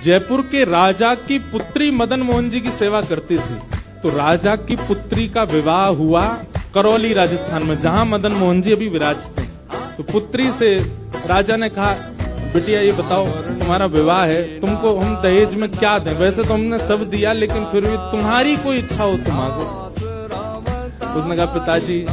जयपुर के राजा की पुत्री मदन मोहन जी की सेवा करती थी। तो राजा की पुत्री का विवाह हुआ करौली राजस्थान में, जहां मदन मोहन जी अभी विराजते। तो पुत्री से राजा ने कहा, बिटिया ये बताओ तुम्हारा विवाह है, तुमको हम दहेज में क्या दें? वैसे तो हमने सब दिया, लेकिन फिर भी तुम्हारी कोई इच्छा हो तो मांगो। उसने कहा, पिताजी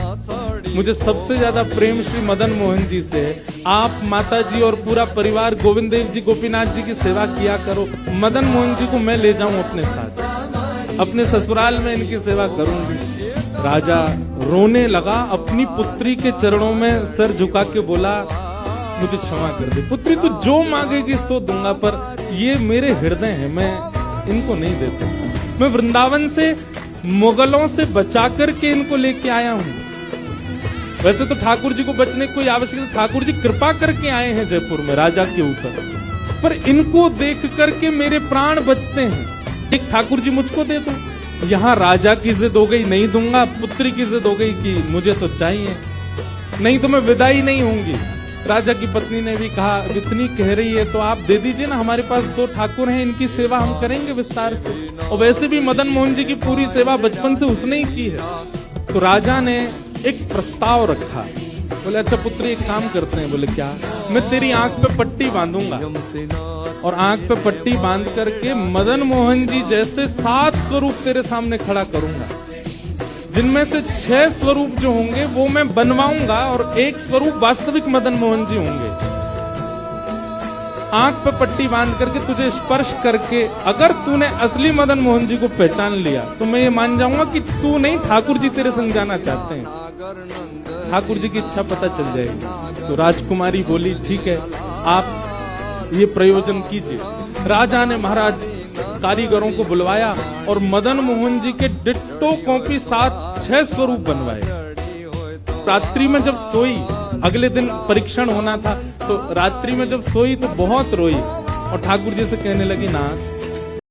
मुझे सबसे ज्यादा प्रेम श्री मदन मोहन जी से है। आप माता जी और पूरा परिवार गोविंद देव जी गोपीनाथ जी की सेवा किया करो। मदन मोहन जी को मैं ले जाऊं अपने साथ, अपने ससुराल में इनकी सेवा करूंगी। राजा रोने लगा, अपनी पुत्री के चरणों में सर झुका के बोला, मुझे क्षमा कर दे पुत्री, तू जो मांगेगी सो दूंगा, पर ये मेरे हृदय हैं, मैं इनको नहीं दे सकता। मैं वृंदावन से मुगलों से बचा करके इनको लेके आया हूं। वैसे तो ठाकुर जी को बचने की कोई आवश्यकता, ठाकुर जी कृपा करके आए हैं जयपुर में राजा के ऊपर, पर इनको देख करके मेरे प्राण बचते हैं। एक ठाकुर जी मुझको दे दो। यहाँ राजा की जिद हो गई, नहीं दूंगा। पुत्री की जिद हो गई कि मुझे तो चाहिए, नहीं तो मैं विदाई नहीं होंगी। राजा की पत्नी ने भी कहा, इतनी कह रही है तो आप दे दीजिए ना, हमारे पास 2 ठाकुर हैं, इनकी सेवा हम करेंगे विस्तार से। और वैसे भी मदन मोहन जी की पूरी सेवा बचपन से उसने ही की है। तो राजा ने एक प्रस्ताव रखा। बोले, अच्छा पुत्री एक काम करते हैं। बोले, क्या? मैं तेरी आंख पे पट्टी बांधूंगा और आंख पे पट्टी बांध करके मदन मोहन जी जैसे 7 स्वरूप तेरे सामने खड़ा करूंगा, जिनमें से 6 स्वरूप जो होंगे वो मैं बनवाऊंगा और 1 स्वरूप वास्तविक मदन मोहन जी होंगे। आंख पे पट्टी बांध करके तुझे स्पर्श करके अगर तूने असली मदन मोहन जी को पहचान लिया तो मैं ये मान जाऊंगा कि तू नहीं, ठाकुर जी तेरे संग जाना चाहते हैं। ठाकुर जी की इच्छा पता चल जाएगी। तो राजकुमारी बोली, ठीक है, आप ये प्रयोजन कीजिए। राजा ने महाराज कारीगरों को बुलवाया और मदन मोहन जी के डिट्टो कॉपी 7-6 स्वरूप बनवाए। रात्रि में जब सोई, अगले दिन परीक्षण होना था, तो रात्रि में जब सोई तो बहुत रोई और ठाकुर जी से कहने लगी, नाथ